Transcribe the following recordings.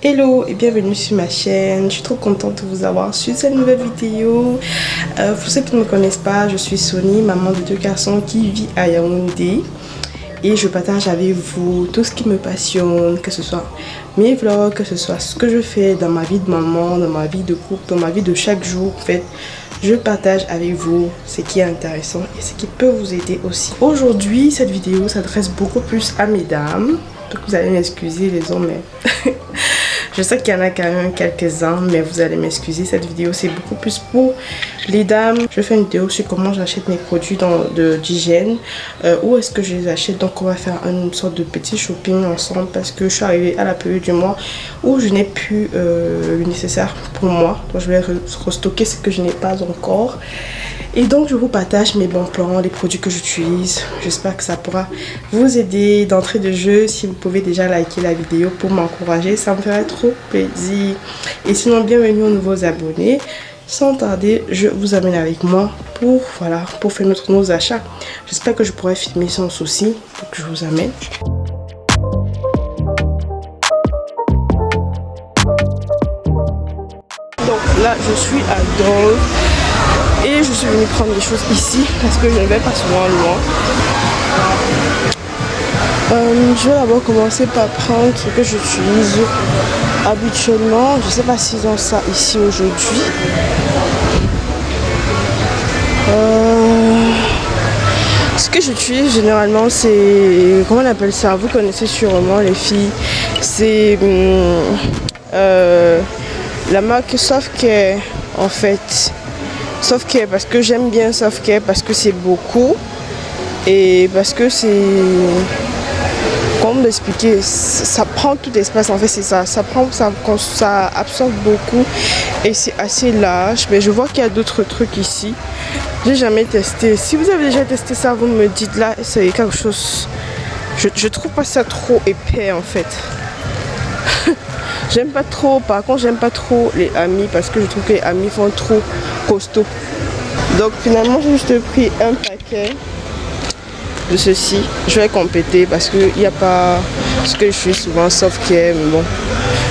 Hello et bienvenue sur ma chaîne, je suis trop contente de vous avoir sur cette nouvelle vidéo. Pour ceux qui ne me connaissent pas, je suis Sony, maman de 2 garçons qui vit à Yaoundé. Et je partage avec vous tout ce qui me passionne, que ce soit mes vlogs, que ce soit ce que je fais dans ma vie de maman, dans ma vie de couple, dans ma vie de chaque jour. En fait, je partage avec vous ce qui est intéressant et ce qui peut vous aider aussi. Aujourd'hui, cette vidéo s'adresse beaucoup plus à mesdames. Donc vous allez m'excuser les hommes, mais je sais qu'il y en a quand même quelques-uns, mais vous allez m'excuser. Cette vidéo c'est beaucoup plus pour les dames. Je fais une vidéo sur comment j'achète mes produits d'hygiène, où est-ce que je les achète. Donc on va faire une sorte de petit shopping ensemble parce que je suis arrivée à la période du mois où je n'ai plus le nécessaire pour moi. Donc je vais restocker ce que je n'ai pas encore. Et donc je vous partage mes bons plans, les produits que j'utilise. J'espère que ça pourra vous aider d'entrée de jeu. Si vous pouvez déjà liker la vidéo pour m'encourager, ça me ferait trop plaisir. Et sinon, bienvenue aux nouveaux abonnés. Sans tarder, je vous amène avec moi pour faire nos achats. J'espère que je pourrai filmer sans souci. Donc je vous amène. Donc là, je suis à Dole. Et je suis venue prendre des choses ici parce que je ne vais pas souvent loin. Je vais d'abord commencer par prendre ce que j'utilise habituellement. Je ne sais pas s'ils ont ça ici aujourd'hui. Ce que j'utilise généralement, c'est... Comment on appelle ça? Vous connaissez sûrement les filles. C'est la marque Softcare en fait. Softcare parce que j'aime bien Softcare parce que c'est beaucoup et parce que c'est, comment l'expliquer, ça prend tout l'espace en fait, c'est ça, ça absorbe beaucoup et c'est assez large. Mais je vois qu'il y a d'autres trucs ici, j'ai jamais testé. Si vous avez déjà testé ça, vous me dites. Là c'est quelque chose, je trouve pas ça trop épais en fait. J'aime pas trop, par contre j'aime pas trop les amis parce que je trouve que les amis font trop costaud. Donc finalement j'ai juste pris un paquet de ceci. Je vais compléter parce qu'il n'y a pas ce que je suis souvent Softcare, mais bon.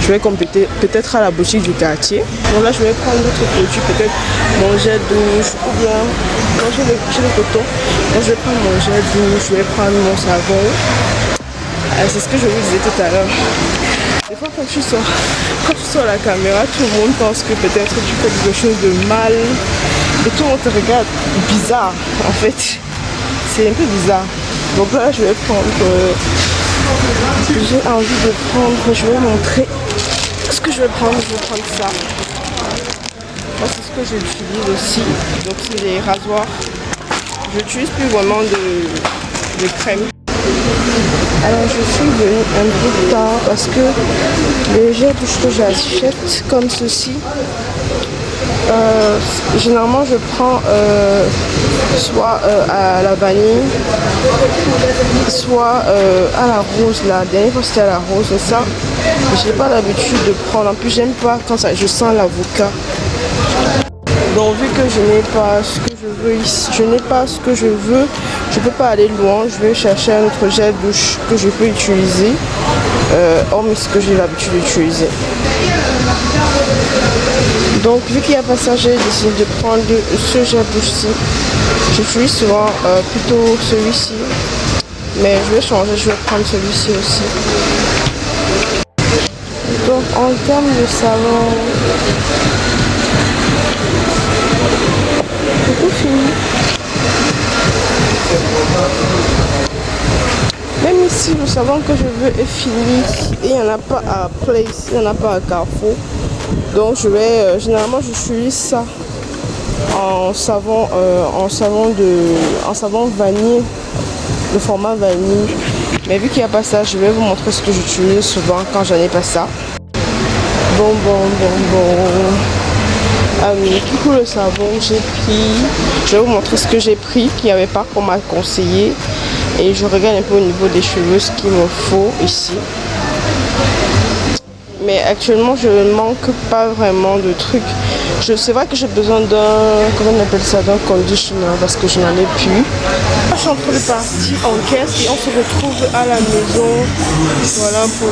Je vais compléter peut-être à la boutique du quartier. Donc là je vais prendre d'autres produits, peut-être mon gel douche ou bien quand j'ai le coton. Donc je vais prendre mon gel douche, je vais prendre mon savon. C'est ce que je vous disais tout à l'heure. Des fois quand tu sors la caméra, tout le monde pense que peut-être tu fais quelque chose de mal et tout le monde te regarde bizarre en fait. C'est un peu bizarre. Donc là je vais prendre j'ai envie de prendre, je vais vous montrer ce que je vais prendre. Je vais prendre ça. Moi c'est ce que j'utilise aussi. Donc c'est les rasoirs. Je n'utilise plus vraiment de crème. Alors je suis venue un peu tard parce que les gels douche que j'achète comme ceci, généralement je prends soit à la vanille, soit à la rose. La dernière fois c'était à la rose, et ça je n'ai pas l'habitude de prendre. En plus j'aime pas quand ça, je sens l'avocat. Donc vu que je n'ai pas ce que je veux ici, je peux pas aller loin. Je vais chercher un autre gel douche que je peux utiliser, hormis ce que j'ai l'habitude d'utiliser. Donc vu qu'il n'y a pas ça, j'ai décidé de prendre ce gel douche-ci. J'utilise souvent plutôt celui-ci, mais je vais changer, je vais prendre celui-ci aussi. Donc en termes de savon, tout fini. Même ici, le savon que je veux est fini et il n'y en a pas à Place, il n'y en a pas à Carrefour. Donc je vais, généralement j'utilise ça en savon vanille, le format vanille. Mais vu qu'il n'y a pas ça, je vais vous montrer ce que j'utilise souvent quand j'en ai pas ça. Bon. Pour le savon, j'ai pris, je vais vous montrer ce que j'ai pris, qu'il n'y avait pas qu'on m'a conseillé. Et je regarde un peu au niveau des cheveux ce qu'il me faut ici. mais actuellement je ne manque pas vraiment de trucs. C'est vrai que j'ai besoin d'un, comment on appelle ça, d'un conditioner parce que je n'en ai plus. Je suis en train de partir en caisse et on se retrouve à la maison, voilà, pour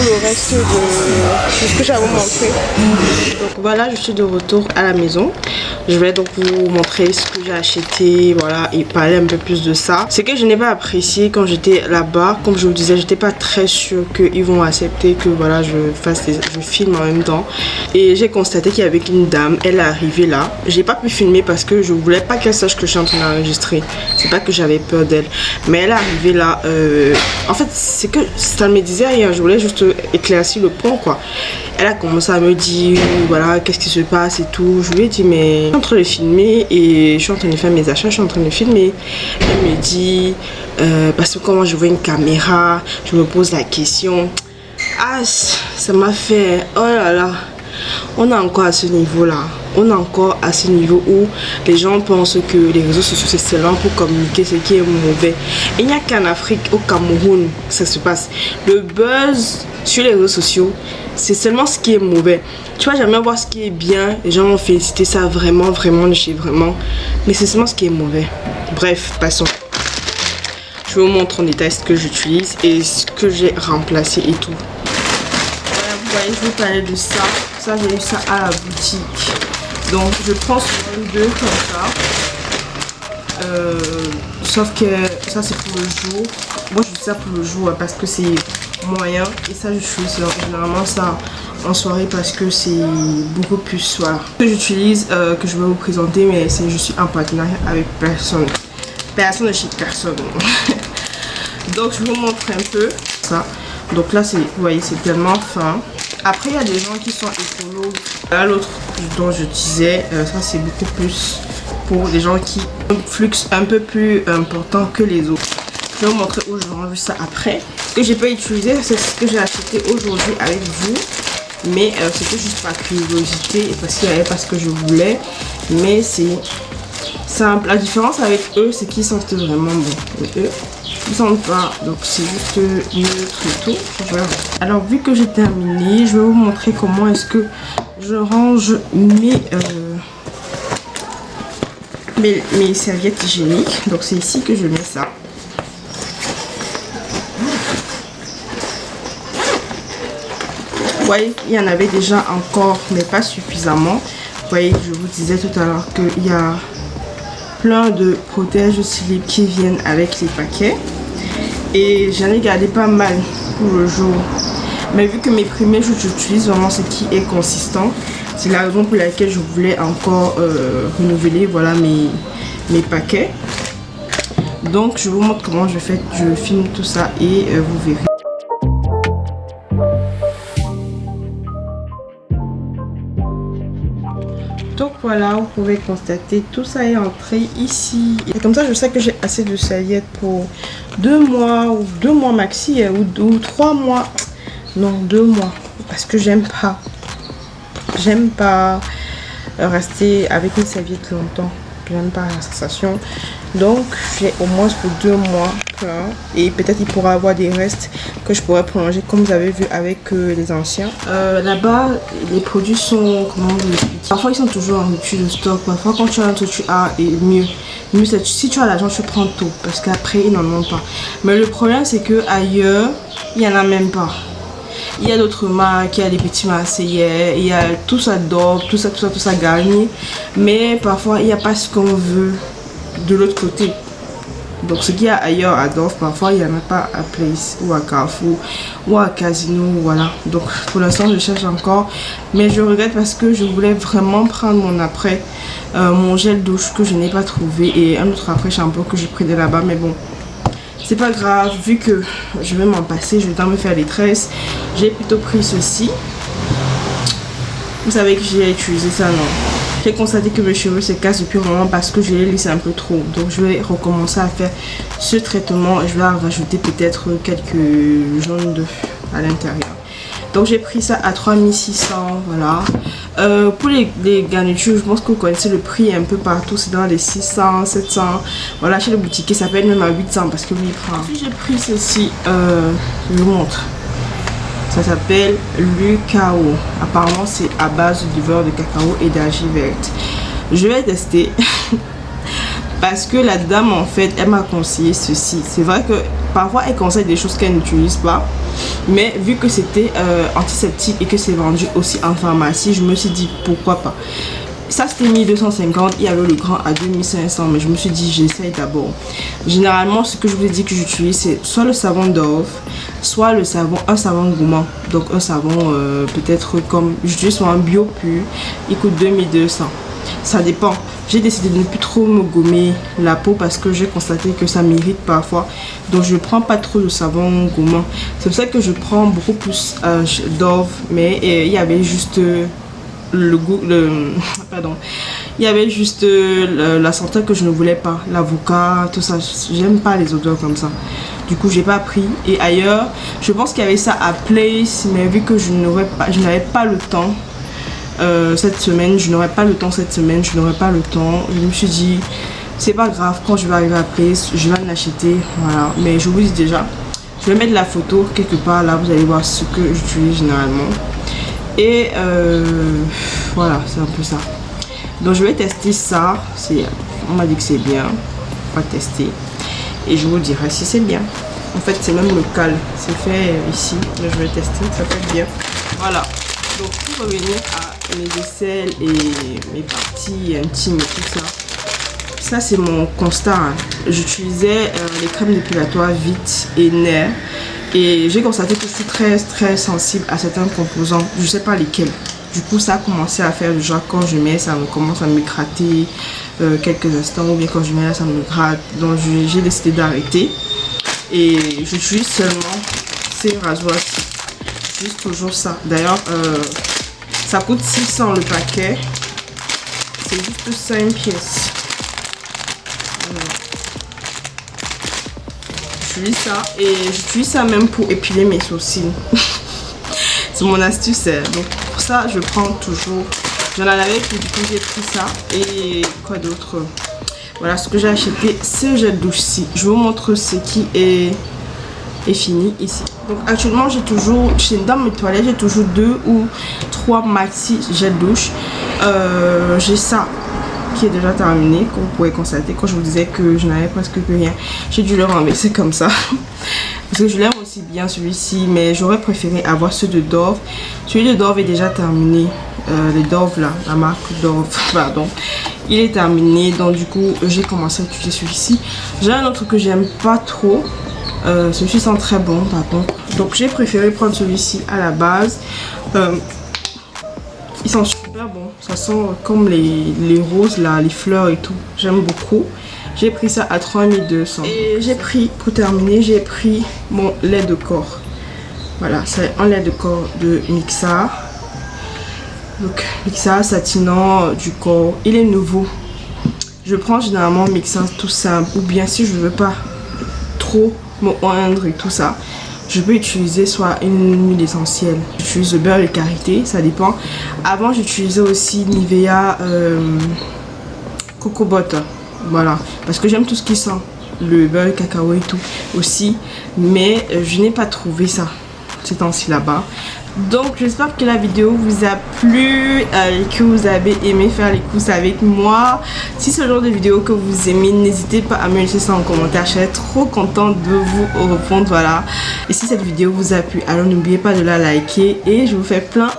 le reste de ce que j'avais montré. Donc voilà, je suis de retour à la maison. Je vais donc vous montrer ce que j'ai acheté, voilà, et parler un peu plus de ça. C'est que je n'ai pas apprécié quand j'étais là-bas. Comme je vous disais, j'étais pas très sûre qu'ils vont accepter que voilà, je filme en même temps. Et j'ai constaté qu'il y avait une dame, elle est arrivée là. J'ai pas pu filmer parce que je voulais pas qu'elle sache que je suis en train d'enregistrer. C'est pas que j'avais peur d'elle, mais elle est arrivée là. En fait, c'est que ça me disait rien. Je voulais juste éclaircir le point, quoi. Elle a commencé à me dire voilà, qu'est-ce qui se passe et tout. Je lui ai dit mais je suis en train de filmer et je suis en train de faire mes achats, je suis en train de filmer. Elle me dit parce que comment je vois une caméra, je me pose la question. Ah, ça m'a fait oh là là. On est encore à ce niveau là. On est encore à ce niveau où les gens pensent que les réseaux sociaux c'est seulement pour communiquer ce qui est mauvais. Et il n'y a qu'en Afrique, au Cameroun, que ça se passe. Le buzz sur les réseaux sociaux, c'est seulement ce qui est mauvais. Tu vas jamais voir ce qui est bien. Les gens vont féliciter ça vraiment, vraiment de chez vraiment. Mais c'est seulement ce qui est mauvais. Bref, passons. Je vous montre en détail ce que j'utilise et ce que j'ai remplacé et tout. Voilà, vous voyez, je vous parlais de ça. Ça, j'ai eu ça à la boutique. Donc, je prends souvent deux comme ça. Sauf que ça, c'est pour le jour. Moi, je dis ça pour le jour parce que c'est moyen. Et ça, je choisis généralement ça en soirée parce que c'est beaucoup plus. Voilà. Ce que j'utilise, que je vais vous présenter, mais je suis en partenariat avec personne. Personne de chez personne. Donc, je vous montre un peu ça. Donc là, vous voyez, c'est tellement fin. Après, il y a des gens qui sont écolos. Là, l'autre dont je disais, ça c'est beaucoup plus pour des gens qui ont un flux un peu plus important que les autres. Je vais vous montrer où je range ça après. Ce que j'ai pas utilisé, c'est ce que j'ai acheté aujourd'hui avec vous. Mais c'était juste par curiosité et parce qu'il n'y avait pas ce que je voulais. Mais c'est simple. La différence avec eux, c'est qu'ils sentent vraiment bon. Et eux, ils sentent pas. Donc c'est juste neutre et tout. Voilà. Alors vu que j'ai terminé, je vais vous montrer comment est-ce que je range mes serviettes hygiéniques. Donc c'est ici que je mets ça. Vous voyez, il y en avait déjà encore, mais pas suffisamment. Vous voyez, je vous disais tout à l'heure qu'il y a plein de protèges slip qui viennent avec les paquets. Et j'en ai gardé pas mal pour le jour. Mais vu que mes premiers jours, j'utilise vraiment ce qui est consistant. C'est la raison pour laquelle je voulais encore renouveler voilà, mes paquets. Donc je vous montre comment je filme tout ça et vous verrez. Donc voilà, vous pouvez constater, tout ça est entré ici. Et comme ça, je sais que j'ai assez de serviettes pour 2 mois ou 2 mois maxi ou 3 mois. Non, 2 mois. Parce que j'aime pas rester avec une serviette longtemps. J'aime pas la sensation. Donc, j'ai au moins pour 2 mois plein. Et peut-être il pourra avoir des restes que je pourrais prolonger comme vous avez vu avec les anciens. Là-bas, les produits sont, comment vous expliquer? Parfois, ils sont toujours en rupture de stock. Parfois, quand tu as un truc, tu as et mieux. Si tu as l'argent, tu prends tout. Parce qu'après, ils n'en ont pas. Mais le problème, c'est que ailleurs, il n'y en a même pas. Il y a d'autres marques, il y a des petits Marseillais, il y a tout ça d'or, tout ça garni. Mais parfois, il n'y a pas ce qu'on veut de l'autre côté. Donc ce qu'il y a ailleurs à Dorf, parfois il n'y en a pas à Place ou à Carrefour ou à Casino, voilà. Donc pour l'instant je cherche encore, mais je regrette parce que je voulais vraiment prendre mon après, mon gel douche que je n'ai pas trouvé et un autre après shampoing que j'ai pris de là-bas, mais bon. C'est pas grave, vu que je vais m'en passer, je vais me faire les tresses. J'ai plutôt pris ceci. Vous savez que j'ai utilisé ça, non? J'ai constaté que mes cheveux se cassent depuis un moment parce que je les laisse un peu trop. Donc je vais recommencer à faire ce traitement. Je vais rajouter peut-être quelques jaunes d'œufs à l'intérieur. Donc j'ai pris ça à 3600, voilà. Pour les garnitures, je pense que vous connaissez le prix un peu partout. C'est dans les 600, 700. Voilà, chez le boutiquier, ça peut être même à 800 parce que lui il prend. Ensuite j'ai pris ceci, je vous montre. Ça s'appelle Lucao. Apparemment c'est à base de beurre de cacao et d'argile verte. Je vais tester parce que la dame en fait elle m'a conseillé ceci. C'est vrai que parfois elle conseille des choses qu'elle n'utilise pas, mais vu que c'était antiseptique et que c'est vendu aussi en pharmacie, je me suis dit pourquoi pas. Ça c'était 1250, il y avait le grand à 2500, mais je me suis dit j'essaye d'abord. Généralement ce que je vous ai dit que j'utilise c'est soit le savon Dove, soit le savon, un savon gourmand. Donc un savon peut-être comme j'utilise soit un bio pur, il coûte 2200. Ça dépend. J'ai décidé de ne plus trop me gommer la peau parce que j'ai constaté que ça m'irrite parfois. Donc je ne prends pas trop de savon gourmand. C'est pour ça que je prends beaucoup plus Dove, mais il y avait juste le goût, pardon, il y avait juste la senteur que je ne voulais pas, l'avocat, tout ça. J'aime pas les odeurs comme ça. Du coup j'ai pas pris. Et ailleurs je pense qu'il y avait ça à Place, mais vu que je n'avais pas le temps cette semaine, je n'aurais pas le temps je me suis dit c'est pas grave, quand je vais arriver à Place je vais en acheter, voilà. Mais je vous dis déjà, je vais mettre la photo quelque part là, vous allez voir ce que j'utilise généralement. Et voilà, c'est un peu ça. Donc je vais tester ça. On m'a dit que c'est bien. On va tester. Et je vous dirai si c'est bien. En fait c'est même local. C'est fait ici. Donc je vais tester. Ça fait bien. Voilà. Donc pour revenir à mes aisselles et mes parties intimes et tout ça. Ça c'est mon constat. Hein. J'utilisais les crèmes dépilatoires Vite et Nair. Et j'ai constaté que je suis très sensible à certains composants, je sais pas lesquels. Du coup ça a commencé à faire du genre quand je mets ça me commence à me gratter quelques instants, ou bien quand je mets là ça me gratte. Donc j'ai décidé d'arrêter. Et j'utilise seulement ces rasoirs-ci. J'utilise toujours ça. D'ailleurs ça coûte 600 le paquet. C'est juste 5 pièces. Voilà. J'utilise ça et j'utilise ça même pour épiler mes sourcils. C'est mon astuce. Donc pour ça je prends toujours. J'en avais plus, du coup j'ai pris ça. Et quoi d'autre? Voilà ce que j'ai acheté, ce gel douche-ci. Je vous montre ce qui est fini ici. Donc actuellement j'ai toujours, dans mes toilettes j'ai toujours 2 ou 3 maxi gel douche. J'ai ça qui est déjà terminé, comme vous pouvez constater. Quand je vous disais que je n'avais presque plus rien, j'ai dû le renverser comme ça parce que je l'aime aussi bien celui-ci, mais j'aurais préféré avoir ceux de Dove. Celui de Dove est déjà terminé. Les Dove là, la marque Dove, pardon, il est terminé. Donc du coup j'ai commencé à utiliser celui-ci. J'ai un autre que j'aime pas trop. Celui-ci sent très bon par contre. Donc j'ai préféré prendre celui-ci à la base. Ils sont super bons. Ça sent comme les roses là, les fleurs et tout. J'aime beaucoup. J'ai pris ça à 3200. Et j'ai pris, pour terminer, j'ai pris mon lait de corps. Voilà, c'est un lait de corps de Mixa. Donc Mixa satinant du corps. Il est nouveau. Je prends généralement Mixa tout simple. Ou bien si je ne veux pas trop me oindre et tout ça, je peux utiliser soit une huile essentielle. J'utilise le beurre de karité, ça dépend. Avant j'utilisais aussi Nivea Coco Butter. Voilà, parce que j'aime tout ce qui sent le beurre de cacao et tout aussi. Mais je n'ai pas trouvé ça ces temps-ci là-bas. Donc j'espère que la vidéo vous a plu et que vous avez aimé faire les courses avec moi. Si c'est le genre de vidéo que vous aimez, n'hésitez pas à me laisser ça en commentaire. Je serais trop contente de vous répondre. Voilà. Et si cette vidéo vous a plu, alors n'oubliez pas de la liker. Et je vous fais plein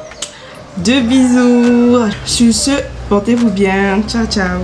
de bisous. Sur ce, portez-vous bien. Ciao ciao.